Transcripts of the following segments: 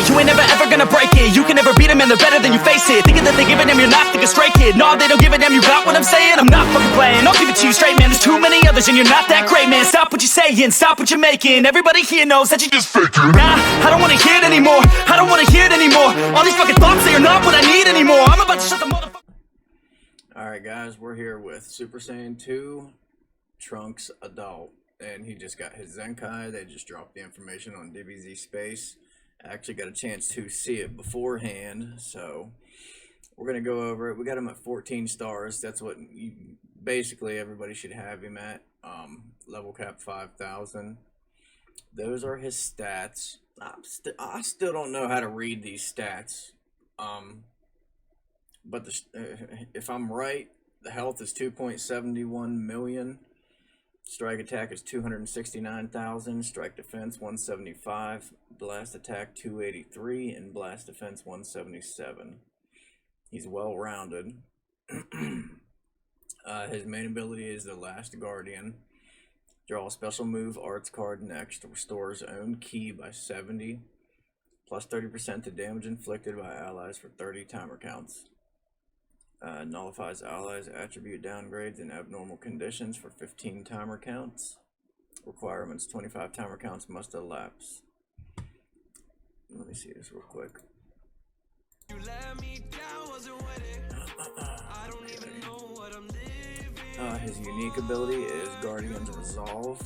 You ain't never ever gonna break it. You can never beat them and they're better than you face it. Thinking that they give a damn, you're not thinking straight, kid. No, they don't give a damn, you got what I'm saying? I'm not fucking playing, I'll give it to you straight, man. There's too many others and you're not that great, man. Stop what you're saying, stop what you're making. Everybody here knows that you just faking. Nah, I don't wanna hear it anymore. I don't wanna hear it anymore. All these fucking thoughts, they are not what I need anymore. I'm about to shut the motherfucker. Alright guys, we're here with Super Saiyan 2 Trunks Adult, and he just got his Zenkai. They just dropped the information on DBZ Space. I actually got a chance to see it beforehand, so we're going to go over it. We got him at 14 stars. That's what basically everybody should have him at. Level cap 5,000. Those are his stats. I still don't know how to read these stats. But if I'm right, the health is 2.71 million. Strike attack is 269,000. Strike defense 175. Blast attack 283. And blast defense 177. He's well rounded. His main ability is the Last Guardian. Draw a special move arts card next. Restores own ki by 70. Plus 30% to damage inflicted by allies for 30 timer counts. Nullifies allies' attribute downgrades in abnormal conditions for 15 timer counts. Requirements: 25 timer counts must elapse. Let me see this real quick. His unique ability is Guardian's Resolve.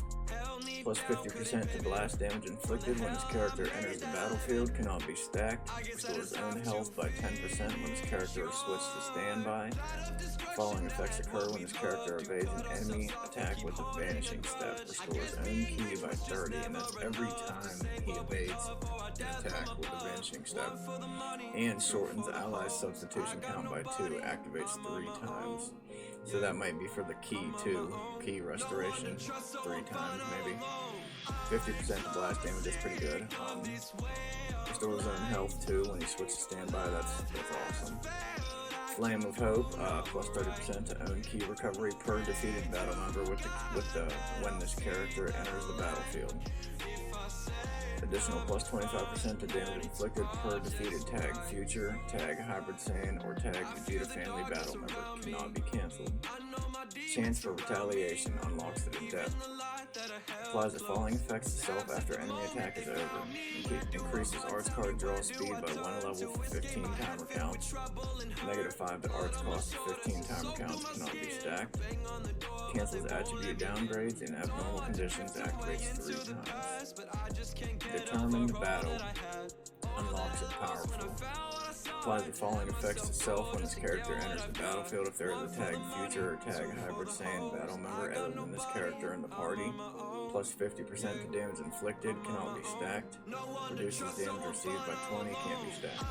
Plus 50% to blast damage inflicted when his character enters the battlefield. Cannot be stacked. Restores own health by 10% when his character is switched to standby. Following effects occur when his character evades an enemy attack with a vanishing step. Restores own ki by 30, and that's every time he evades an attack with a vanishing step. And shortens allies' substitution count by 2. Activates 3 times. So that might be for the ki too. Ki restoration 3 times maybe. 50% to blast damage is pretty good. Restores own health too when he switches to standby. That's awesome. Flame of Hope, plus 30% to own ki recovery per defeated battle member when this character enters the battlefield. Additional plus 25% to damage inflicted per defeated tag future, tag hybrid Saiyan, or tag Vegeta family battle member. Cannot be cancelled. Chance for retaliation unlocks at a depth. Applies the following effects to self after enemy attack is over. Increases arts card draw speed by 1 level for 15 timer counts. -5 to arts cost for 15 timer counts. Cannot be stacked. Cancels attribute downgrades in abnormal conditions. Activates 3 times. Determined battle. Unlocks it powerful. Applies the following effects to self when this character enters the battlefield. If there is a tag future or tag hybrid Saiyan battle member other than this character in the party. Plus 50% to damage inflicted. Cannot be stacked. Reduces damage received by 20. Can't be stacked.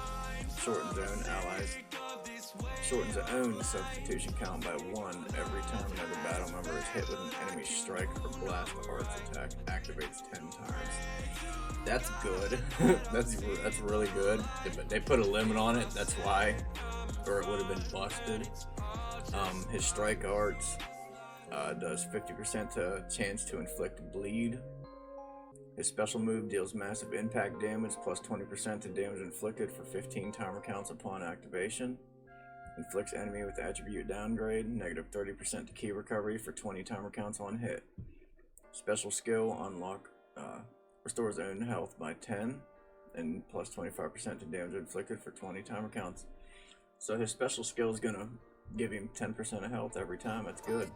Shortens the own substitution count by 1 every time another battle member is hit with an enemy strike or blast arts attack. Activates 10 times. That's good. that's really good. They put a limit on it. That's why, or it would have been busted. His strike arts does 50% to chance to inflict bleed. His special move deals massive impact damage plus 20% to damage inflicted for 15 timer counts upon activation. Inflicts enemy with attribute downgrade, -30% to ki recovery for 20 timer counts on hit. Special skill unlock, restores own health by 10 and plus 25% to damage inflicted for 20 timer counts. So his special skill is gonna give him 10% of health every time. That's good.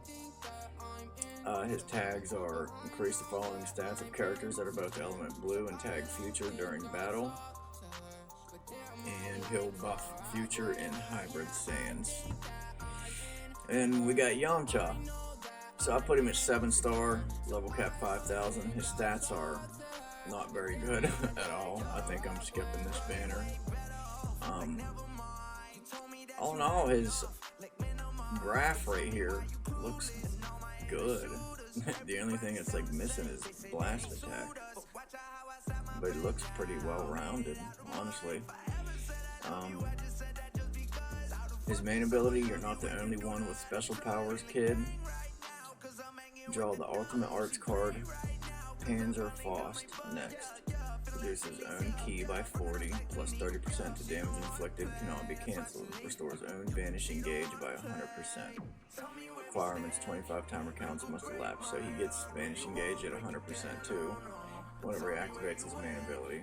His tags are increase the following stats of characters that are both element blue and tag future during battle. And he'll buff future and hybrid Saiyans. And we got Yamcha. So I put him at 7-star, level cap 5,000. His stats are not very good at all. I think I'm skipping this banner. All in all, his graph right here looks good. The only thing that's like missing is blast attack. But it looks pretty well rounded, honestly. His main ability, you're not the only one with special powers, kid. Draw the ultimate arts card, Panzer Faust, next. Reduces own ki by 40, plus 30% to damage inflicted, cannot be cancelled. Restores own vanishing gauge by 100%. Requirements: 25 timer counts must elapse, so he gets vanishing gauge at 100% too, whenever he activates his main ability.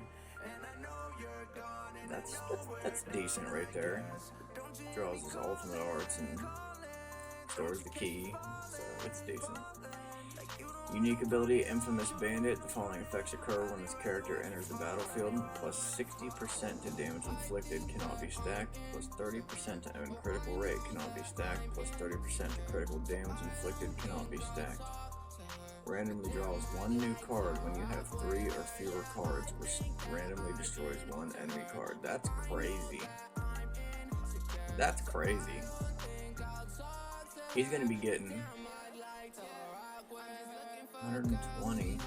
That's decent right there. Draws his ultimate arts and stores the key, so it's decent. Unique ability, Infamous Bandit. The following effects occur when this character enters the battlefield. Plus 60% to damage inflicted, cannot be stacked. Plus 30% to own critical rate, cannot be stacked. Plus 30% to critical damage inflicted, cannot be stacked. Randomly draws one new card when you have 3 or fewer cards, which randomly destroys one enemy card. That's crazy. That's crazy. He's gonna be getting 120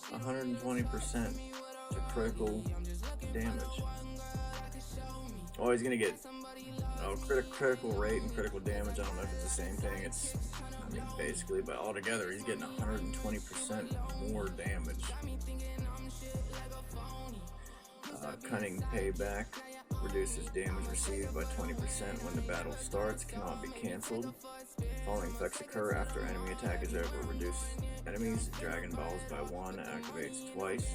120% to critical damage. Oh, he's gonna get critical rate and critical damage. I don't know if it's the same thing. It's, I mean, basically, but altogether he's getting 120% more damage. Cunning Payback. Reduces damage received by 20% when the battle starts, cannot be cancelled. Following effects occur after enemy attack is over. Reduce enemies Dragon Balls by 1, activates twice.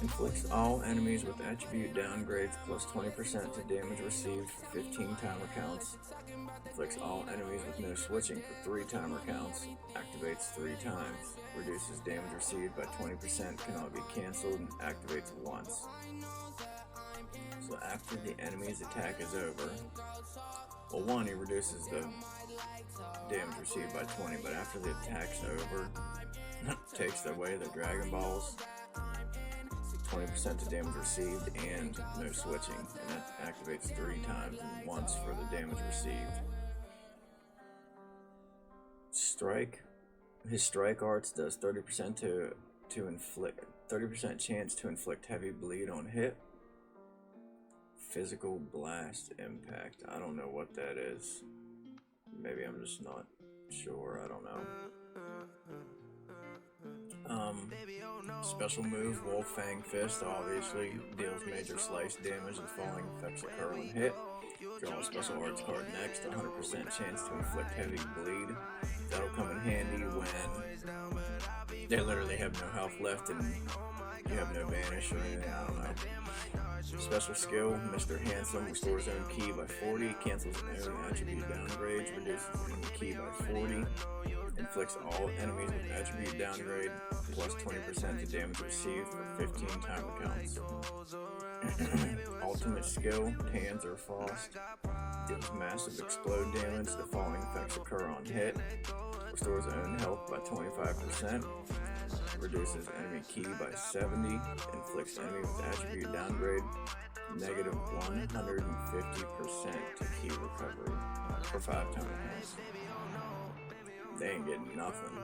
Inflicts all enemies with attribute downgrades plus 20% to damage received for 15 timer counts. Inflicts all enemies with no switching for 3 timer counts. Activates 3 times. Reduces damage received by 20%, cannot be cancelled, and activates once. So after the enemy's attack is over, well, 1, he reduces the damage received by 20, but after the attack's over, takes away the Dragon Balls, 20% to damage received, and no switching, and that activates 3 times and once for the damage received. Strike. His strike arts does 30% to inflict 30% chance to inflict heavy bleed on hit. Physical blast impact. I don't know what that is. Maybe I'm just not sure. I don't know. Special move, Wolf Fang Fist, obviously deals major slice damage. The following effects occur when hit. Draw a special arts card next. 100% chance to inflict heavy bleed. That'll come in handy when they literally have no health left and you have no vanish or anything. I don't know. Special skill, Mr. Handsome, restores own ki by 40, cancels own attribute downgrades, reduces own ki by 40, inflicts all enemies with attribute downgrade, plus 20% to damage received for 15 timer counts. Ultimate skill, Panzer Faust, deals massive explode damage. The following effects occur on hit. Restores own health by 25%. Reduces enemy ki by 70. Inflicts enemy with attribute downgrade. Negative 150% to ki recovery for 5 timer counts. They ain't getting nothing.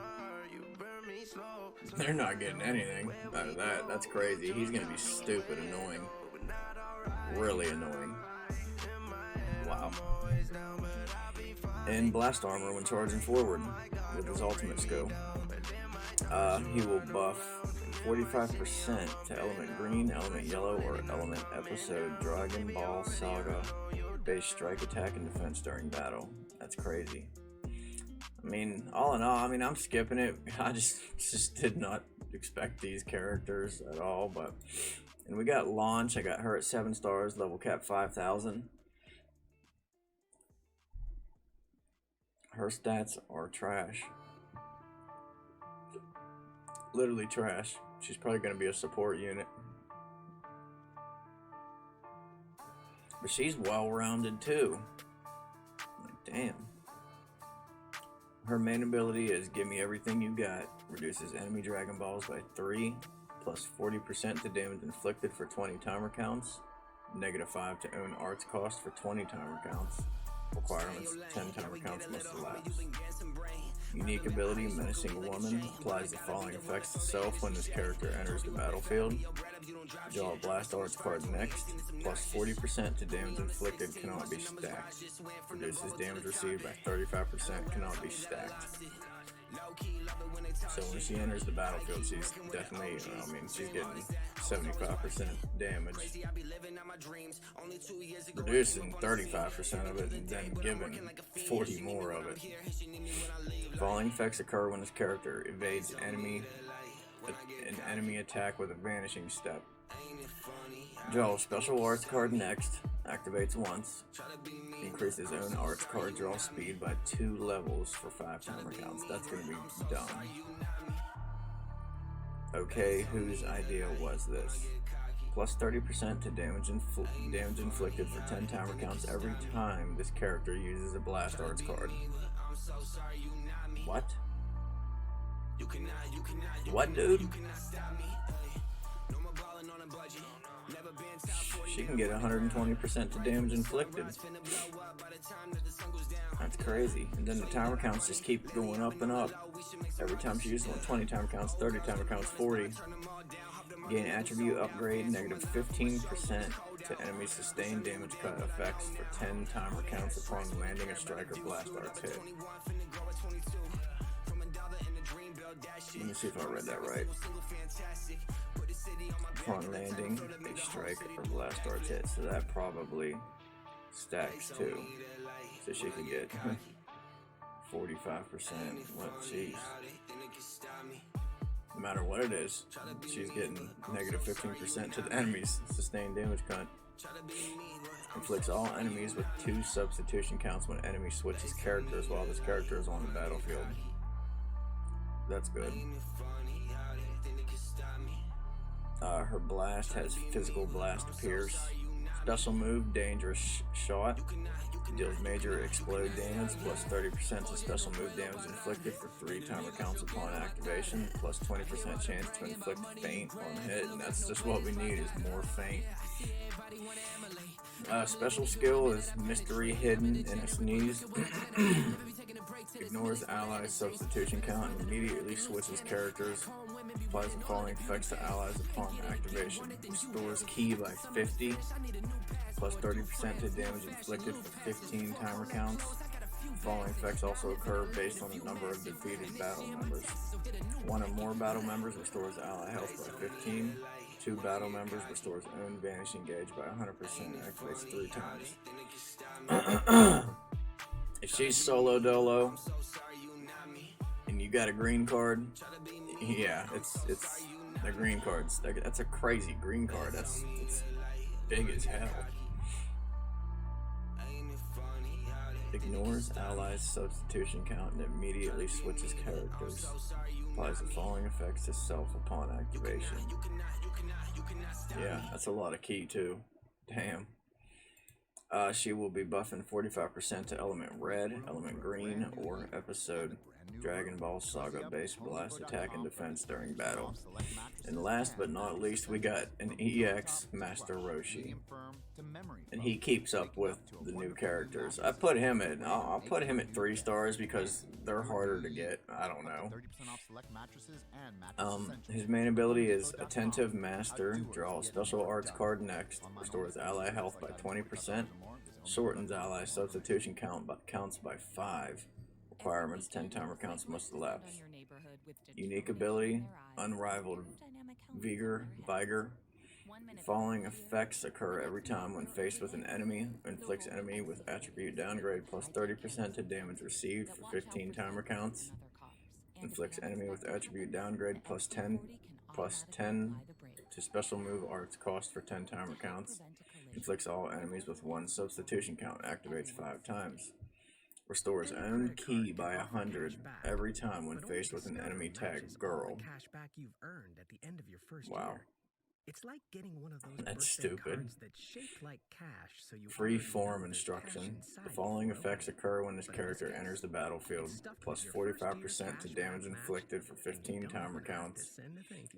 They're not getting anything out of that. That's crazy. He's gonna be stupid annoying. Really annoying. Wow. And blast armor when charging forward with his ultimate skill. He will buff 45% to element green, element yellow, or element episode Dragon Ball Saga base strike, attack, and defense during battle. That's crazy. I mean, all in all, I'm skipping it. I just did not expect these characters at all. But and we got Launch. I got her at 7 stars, level cap 5,000. Her stats are trash. Literally trash. She's probably going to be a support unit. But she's well-rounded too. Like, damn. Her main ability is Give Me Everything You Got. Reduces enemy Dragon Balls by 3. Plus 40% to damage inflicted for 20 timer counts. Negative 5 to own arts cost for 20 timer counts. Requirements: 10 timer counts must elapse. Unique ability, Menacing Woman, applies the following effects to self when this character enters the battlefield. Draw a blast arts card next, plus 40% to damage inflicted, cannot be stacked. Reduces damage received by 35%, cannot be stacked. So when she enters the battlefield, she's definitely, I mean, she's getting 75% damage, reducing 35% of it, and then giving 40 more of it. Falling effects occur when this character evades an enemy attack with a vanishing step. Draw a special arts card next, activates once, increases own arts card draw speed by 2 levels for 5 timer counts. That's gonna be dumb. Okay, whose idea was this? Plus 30% to damage inflicted for 10 timer counts every time this character uses a blast arts card. What? What, dude? She can get 120% to damage inflicted. That's crazy. And then the timer counts just keep going up and up. Every time she uses one, 20 timer counts, 30 timer counts, 40. Gain attribute upgrade, negative 15% to enemy sustained damage cut effects for 10 timer counts upon landing a strike or blast arts hit. Let me see if I read that right. Upon landing a strike or blast arts hit, so that probably stacks too. So she can get 45%. What? Jeez. No matter what it is, she's getting negative 15% to the enemy's sustained damage cut. Inflicts all enemies with 2 substitution counts when enemy switches characters while this character is on the battlefield. That's good. Her blast has physical blast pierce. Special move, dangerous shot. Deals major explode damage, plus 30% to special move damage inflicted for 3 timer counts upon activation, plus 20% chance to inflict faint on hit, and that's just what we need, is more faint. Special skill is mystery hidden in a sneeze. Ignores allies substitution count and immediately switches characters. Applies the following effects to allies upon activation. Restores ki by 50, plus 30% to damage inflicted for 15 timer counts. The following effects also occur based on the number of defeated battle members. 1 or more battle members restores ally health by 15. 2 battle members restores own vanishing gauge by 100%. Activates 3 times. If she's solo dolo and you got a green card, yeah, it's the green cards. That's a crazy green card. It's big as hell. Ignores allies substitution count and immediately switches characters. Applies the following effects to self upon activation. Yeah, that's a lot of ki too. Damn. She will be buffing 45% to element red, element green, or episode Dragon Ball Saga based blast attack and defense during battle. And last but not least, we got an EX Master Roshi. And he keeps up with the new characters. I'll put him at 3 stars because they're harder to get. I don't know. His main ability is Attentive Master. Draw a special arts card next. Restores ally health by 20%. Shortens ally substitution counts by 5. Requirements: 10 timer counts must elapse. Unique ability: Unrivaled Vigor. Following effects occur every time when faced with an enemy. Inflicts enemy with attribute downgrade plus 30% to damage received for 15 timer counts. Inflicts enemy with attribute downgrade plus 10 to special move arts cost for 10 timer counts. Inflicts all enemies with 1 substitution count. Activates 5 times. Restores own ki by 100 every time when faced with an enemy tagged girl. Wow. It's like getting one of those That's stupid stupid. that shape like cash, so you Free form instruction. The following effects occur when this character enters the battlefield. Plus 45% to damage inflicted for 15 timer counts.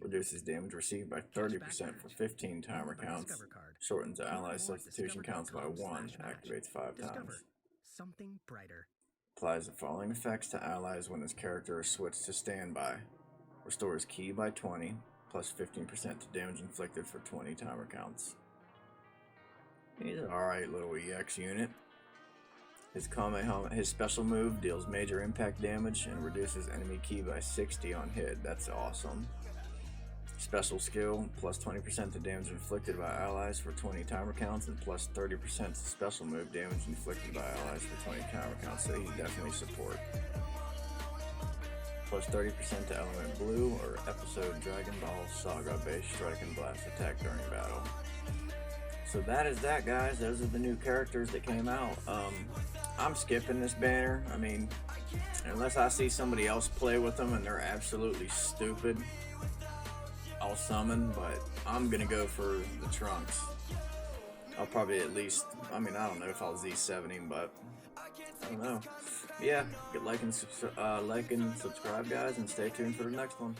Reduces damage received by 30% for 15 timer counts. Shortens ally substitution counts by 1. Activates 5 times. Something brighter. Applies the following effects to allies when this character is switched to standby. Restores ki by 20. Plus 15% to damage inflicted for 20 timer counts. He's an alright little EX unit. His Kamehameha, his special move deals major impact damage and reduces enemy ki by 60 on hit. That's awesome. Special skill, plus 20% to damage inflicted by allies for 20 timer counts, and plus 30% to special move damage inflicted by allies for 20 timer counts, so he's definitely support. Plus 30% to element blue or episode Dragon Ball Saga base strike and blast attack during battle. So that is that, guys. Those are the new characters that came out. I'm skipping this banner. I mean, unless I see somebody else play with them and they're absolutely stupid, I'll summon, but I'm gonna go for the Trunks. I'll probably at least, I mean, I don't know if I'll Z7 him, but I don't know. Yeah, like and subscribe, guys, and stay tuned for the next one.